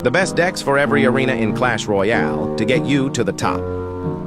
The best decks for every arena in Clash Royale to get you to the top.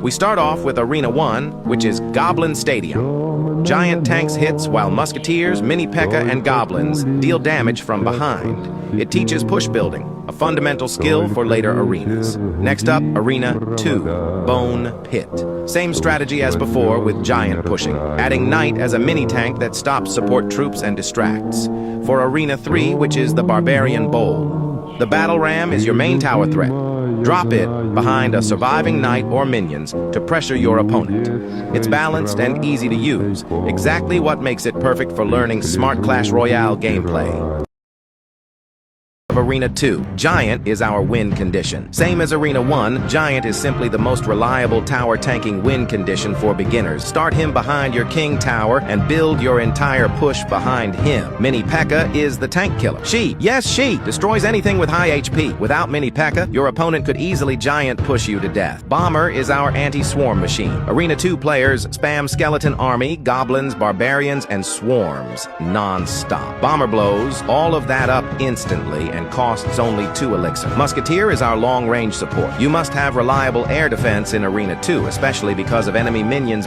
We start off with Arena 1, which is Goblin Stadium. Giant tanks hits while Musketeers, Mini P.E.K.K.A. and Goblins deal damage from behind. It teaches push building, a fundamental skill for later arenas. Next up, Arena 2, Bone Pit. Same strategy as before with giant pushing, adding Knight as a mini tank that stops support troops and distracts. For Arena 3, which is the Barbarian Bowl, the Battle Ram is your main tower threat. Drop it behind a surviving knight or minions to pressure your opponent. It's balanced and easy to use, exactly what makes it perfect for learning smart Clash Royale gameplay. Arena 2, Giant is our win condition. Same as Arena 1, Giant is simply the most reliable tower tanking win condition for beginners. Start him behind your King Tower and build your entire push behind him. Mini P.E.K.K.A. is the tank killer. She destroys anything with high HP. Without Mini P.E.K.K.A., your opponent could easily giant push you to death. Bomber is our anti-swarm machine. Arena 2 players spam skeleton army, goblins, barbarians, and swarms non-stop. Bomber blows all of that up instantly and costs only 2 elixir. Musketeer is our long-range support. You must have reliable air defense in Arena 2, especially because of enemy minions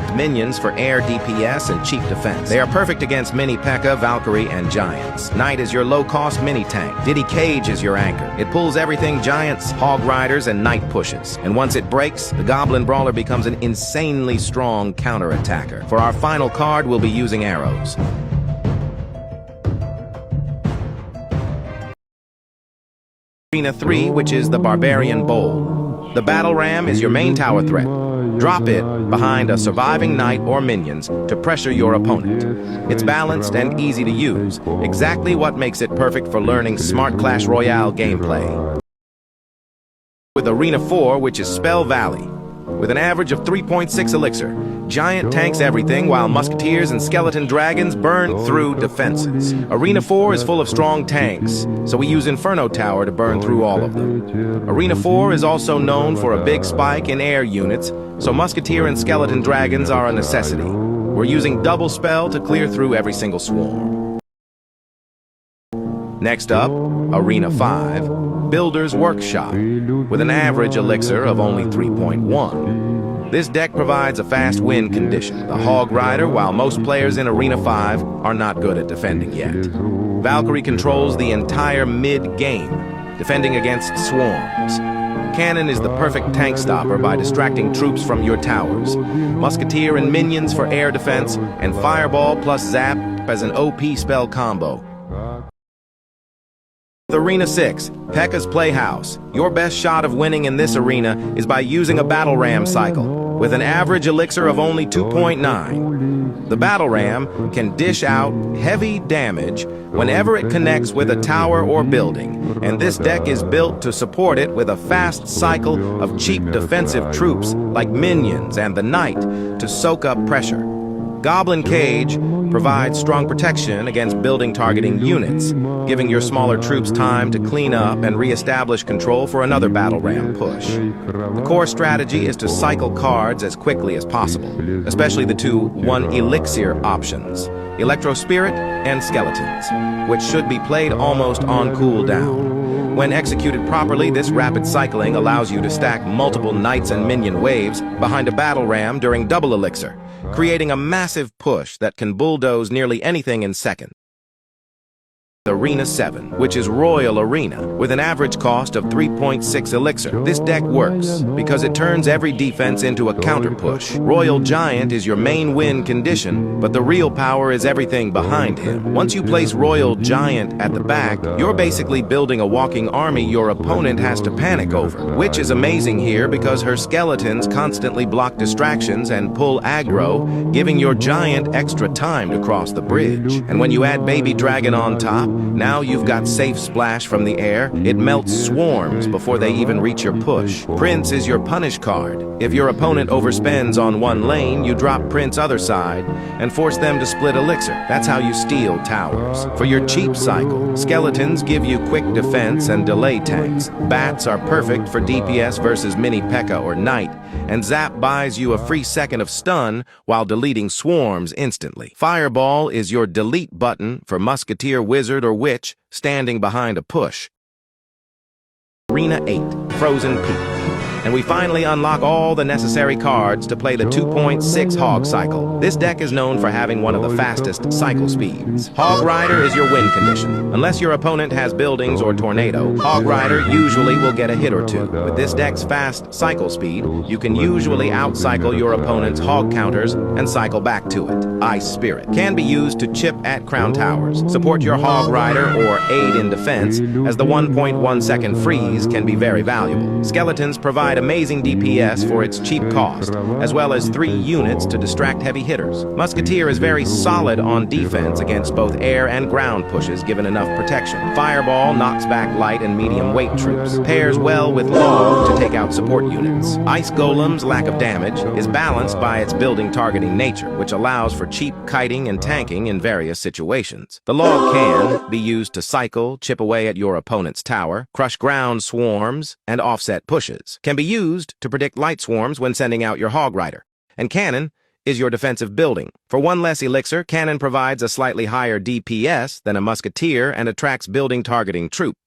for air DPS and cheap defense. They are perfect against Mini P.E.K.K.A., Valkyrie, and Giants. Knight is your low-cost mini tank. Diddy Cage is your anchor. It pulls everything Giants, Hog Riders, and Knight pushes. And once it breaks, the Goblin Brawler becomes an insanely strong counter-attacker. For our final card, we'll be using arrows. Arena 3, which is the Barbarian Bowl. The Battle Ram is your main tower threat. Drop it behind a surviving knight or minions to pressure your opponent. It's balanced and easy to use, exactly what makes it perfect for learning smart Clash Royale gameplay. With Arena 4, which is Spell Valley. With an average of 3.6 elixir, Giant tanks everything while Musketeers and Skeleton Dragons burn through defenses. Arena 4 is full of strong tanks, so we use Inferno Tower to burn through all of them. Arena 4 is also known for a big spike in air units, so Musketeer and Skeleton Dragons are a necessity. We're using double spell to clear through every single swarm. Next up, Arena 5, Builder's Workshop, with an average elixir of only 3.1. This deck provides a fast win condition, the Hog Rider, while most players in Arena 5 are not good at defending yet. Valkyrie controls the entire mid-game, defending against swarms. Cannon is the perfect tank stopper by distracting troops from your towers. Musketeer and minions for air defense, and Fireball plus Zap as an OP spell combo. Arena 6, P.E.K.K.A.'s Playhouse. Your best shot of winning in this arena is by using a Battle Ram cycle, with an average elixir of only 2.9. The Battle Ram can dish out heavy damage whenever it connects with a tower or building, and this deck is built to support it with a fast cycle of cheap defensive troops like minions and the Knight to soak up pressure. Goblin Cage provides strong protection against building targeting units, giving your smaller troops time to clean up and re-establish control for another Battle Ram push. The core strategy is to cycle cards as quickly as possible, especially the two 1 elixir options, Electro Spirit and Skeletons, which should be played almost on cooldown. When executed properly, this rapid cycling allows you to stack multiple Knights and Minion waves behind a Battle Ram during double elixir, creating a massive push that can bulldoze nearly anything in seconds. Arena 7, which is Royal Arena, with an average cost of 3.6 elixir. This deck works because it turns every defense into a counter push. Royal Giant is your main win condition, but the real power is everything behind him. Once you place Royal Giant at the back, you're basically building a walking army your opponent has to panic over, which is amazing here because her skeletons constantly block distractions and pull aggro, giving your Giant extra time to cross the bridge. And when you add Baby Dragon on top, now you've got Safe Splash from the air. It melts swarms before they even reach your push. Prince is your punish card. If your opponent overspends on one lane, you drop Prince other side and force them to split elixir. That's how you steal towers. For your cheap cycle, Skeletons give you quick defense and delay tanks. Bats are perfect for DPS versus Mini P.E.K.K.A. or Knight, and Zap buys you a free second of stun while deleting swarms instantly. Fireball is your delete button for Musketeer, Wizard, or Witch standing behind a push. Arena 8, Frozen Peak. And we finally unlock all the necessary cards to play the 2.6 Hog cycle. This deck is known for having one of the fastest cycle speeds. Hog Rider is your win condition. Unless your opponent has buildings or tornado, Hog Rider usually will get a hit or two. With this deck's fast cycle speed, you can usually outcycle your opponent's hog counters and cycle back to it. Ice Spirit can be used to chip at crown towers, support your Hog Rider, or aid in defense, as the 1.1 second freeze can be very valuable. Skeletons provide amazing DPS for its cheap cost, as well as 3 units to distract heavy hitters. Musketeer is very solid on defense against both air and ground pushes given enough protection. Fireball knocks back light and medium weight troops. Pairs well with Log to take out support units. Ice Golem's lack of damage is balanced by its building targeting nature, which allows for cheap kiting and tanking in various situations. The Log can be used to cycle, chip away at your opponent's tower, crush ground swarms, and offset pushes. Can be used to predict light swarms when sending out your Hog Rider. And Cannon is your defensive building. For 1 less elixir, Cannon provides a slightly higher DPS than a Musketeer and attracts building targeting troops.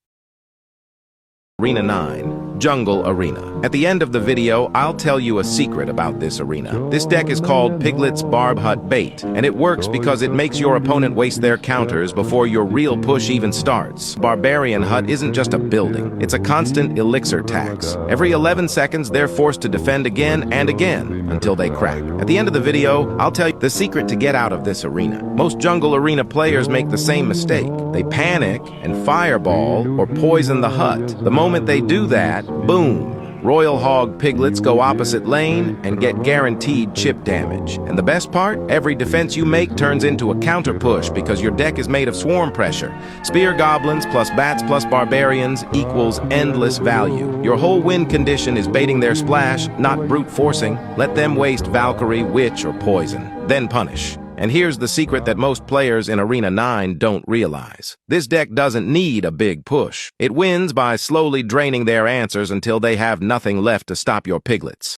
Arena 9, Jungle Arena. At the end of the video, I'll tell you a secret about this arena. This deck is called Piglet's Barb Hut Bait, and it works because it makes your opponent waste their counters before your real push even starts. Barbarian Hut isn't just a building, it's a constant elixir tax. Every 11 seconds, they're forced to defend again and again until they crack. At the end of the video, I'll tell you the secret to get out of this arena. Most Jungle Arena players make the same mistake. They panic and fireball or poison the hut. The moment they do that, boom! Royal Hog Piglets go opposite lane and get guaranteed chip damage. And the best part? Every defense you make turns into a counter push because your deck is made of swarm pressure. Spear Goblins plus Bats plus Barbarians equals endless value. Your whole win condition is baiting their splash, not brute forcing. Let them waste Valkyrie, Witch, or Poison. Then punish. And here's the secret that most players in Arena 9 don't realize. This deck doesn't need a big push. It wins by slowly draining their answers until they have nothing left to stop your piglets.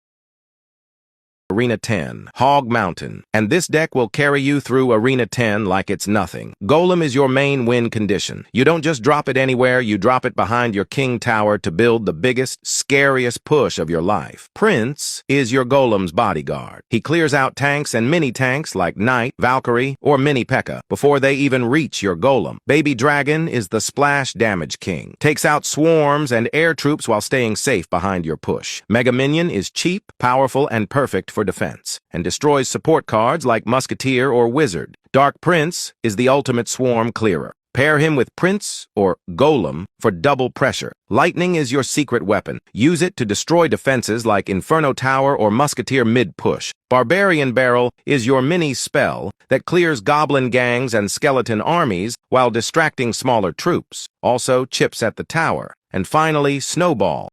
Arena 10, Hog Mountain, and this deck will carry you through Arena 10 like it's nothing. Golem is your main win condition. You don't just drop it anywhere, you drop it behind your King Tower to build the biggest, scariest push of your life. Prince is your Golem's bodyguard. He clears out tanks and mini-tanks like Knight, Valkyrie, or Mini P.E.K.K.A. before they even reach your Golem. Baby Dragon is the splash damage king. Takes out swarms and air troops while staying safe behind your push. Mega Minion is cheap, powerful, and perfect for defense, and destroys support cards like Musketeer or Wizard. Dark Prince is the ultimate swarm clearer. Pair him with Prince or Golem for double pressure. Lightning is your secret weapon. Use it to destroy defenses like Inferno Tower or Musketeer mid-push. Barbarian Barrel is your mini spell that clears goblin gangs and skeleton armies while distracting smaller troops. Also chips at the tower. And finally, Snowball.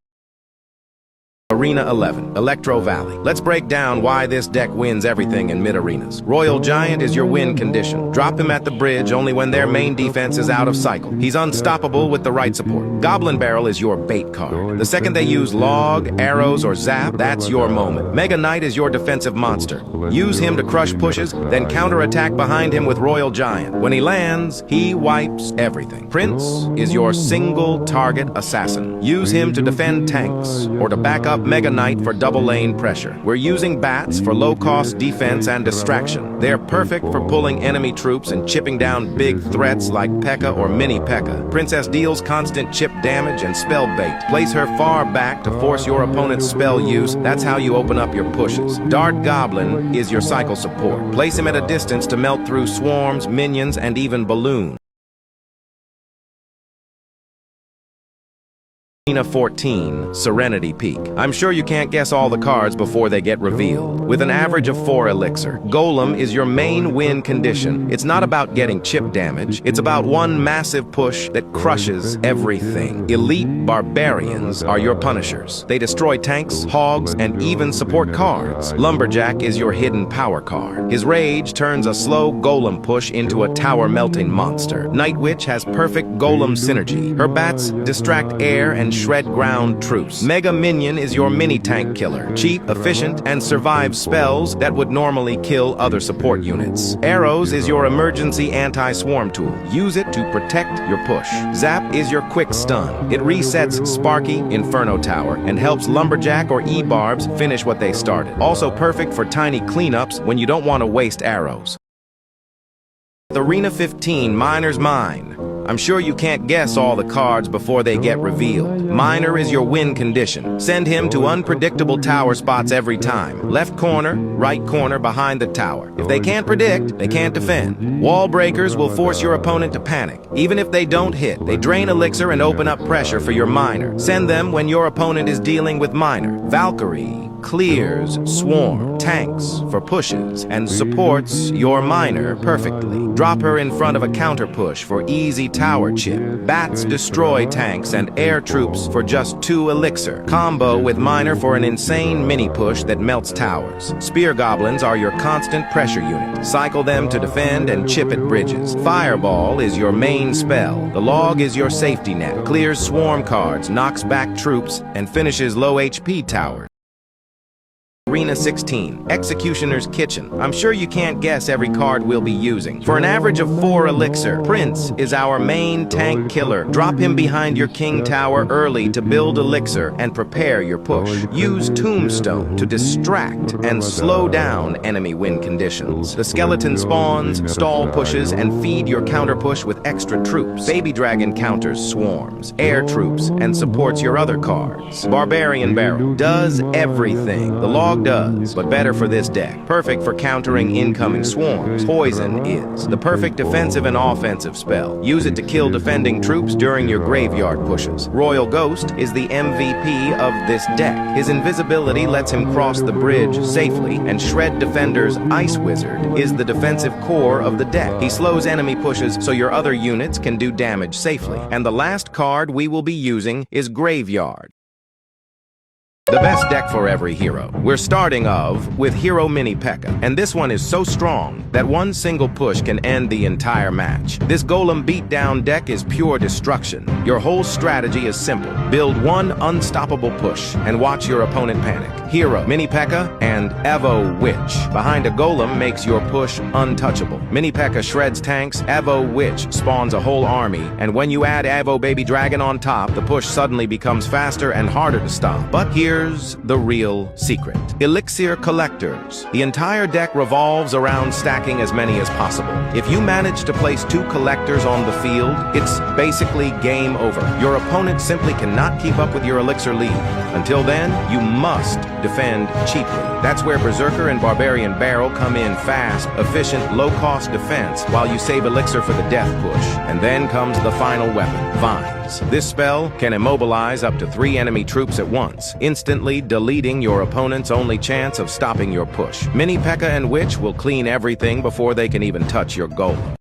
Arena 11, Electro Valley. Let's break down why this deck wins everything in mid-arenas. Royal Giant is your win condition. Drop him at the bridge only when their main defense is out of cycle. He's unstoppable with the right support. Goblin Barrel is your bait card. The second they use Log, Arrows, or Zap, that's your moment. Mega Knight is your defensive monster. Use him to crush pushes, then counterattack behind him with Royal Giant. When he lands, he wipes everything. Prince is your single target assassin. Use him to defend tanks or to back up Mega Knight for double lane pressure. We're using Bats for low-cost defense and distraction. They're perfect for pulling enemy troops and chipping down big threats like P.E.K.K.A. or Mini P.E.K.K.A. Princess deals constant chip damage and spell bait. Place her far back to force your opponent's spell use. That's how you open up your pushes. Dart Goblin is your cycle support. Place him at a distance to melt through swarms, minions, and even balloons. Arena 14, Serenity Peak. I'm sure you can't guess all the cards before they get revealed. With an average of 4 elixir, Golem is your main win condition. It's not about getting chip damage, it's about one massive push that crushes everything. Elite Barbarians are your punishers. They destroy tanks, hogs, and even support cards. Lumberjack is your hidden power card. His rage turns a slow Golem push into a tower-melting monster. Night Witch has perfect Golem synergy. Her bats distract air and shred ground troops. Mega Minion is your mini-tank killer. Cheap, efficient, and survives spells that would normally kill other support units. Arrows is your emergency anti-swarm tool. Use it to protect your push. Zap is your quick stun. It resets Sparky, Inferno Tower, and helps Lumberjack or E-Barbs finish what they started. Also perfect for tiny cleanups when you don't want to waste arrows. Arena 15, Miner's Mine. I'm sure you can't guess all the cards before they get revealed. Miner is your win condition. Send him to unpredictable tower spots every time. Left corner, right corner behind the tower. If they can't predict, they can't defend. Wall breakers will force your opponent to panic. Even if they don't hit, they drain elixir and open up pressure for your miner. Send them when your opponent is dealing with miner. Valkyrie clears swarm tanks for pushes and supports your miner perfectly. Drop her in front of a counter push for easy tower chip. Bats destroy tanks and air troops for just 2 elixir. Combo with miner for an insane mini push that melts towers. Spear goblins are your constant pressure unit. Cycle them to defend and chip at bridges. Fireball is your main spell. The log is your safety net. Clears swarm cards, knocks back troops, and finishes low HP towers. Arena 16, Executioner's Kitchen. I'm sure you can't guess every card we'll be using. For an average of 4 elixir, Prince is our main tank killer. Drop him behind your king tower early to build elixir and prepare your push. Use Tombstone to distract and slow down enemy win conditions. The skeleton spawns, stall pushes, and feed your counter push with extra troops. Baby Dragon counters swarms, air troops, and supports your other cards. Barbarian Barrel does everything. The log does, but better for this deck. Perfect for countering incoming swarms. Poison is the perfect defensive and offensive spell. Use it to kill defending troops during your graveyard pushes. Royal Ghost is the MVP of this deck. His invisibility lets him cross the bridge safely, and Shred Defender's Ice Wizard is the defensive core of the deck. He slows enemy pushes so your other units can do damage safely. And the last card we will be using is Graveyard. The best deck for every hero. We're starting with Hero Mini P.E.K.K.A. And this one is so strong that one single push can end the entire match. This Golem beatdown deck is pure destruction. Your whole strategy is simple. Build one unstoppable push and watch your opponent panic. Hero, Mini P.E.K.K.A. and Evo Witch. Behind a Golem makes your push untouchable. Mini P.E.K.K.A. shreds tanks, Evo Witch spawns a whole army, and when you add Evo Baby Dragon on top, the push suddenly becomes faster and harder to stop. But here's the real secret. Elixir Collectors. The entire deck revolves around stacking as many as possible. If you manage to place 2 collectors on the field, it's basically game over. Your opponent simply cannot keep up with your elixir lead. Until then, you must defend cheaply. That's where Berserker and Barbarian Barrel come in fast, efficient, low-cost defense while you save elixir for the death push. And then comes the final weapon, Vines. This spell can immobilize up to 3 enemy troops at once, instantly deleting your opponent's only chance of stopping your push. Mini P.E.K.K.A. and Witch will clean everything before they can even touch your Golem.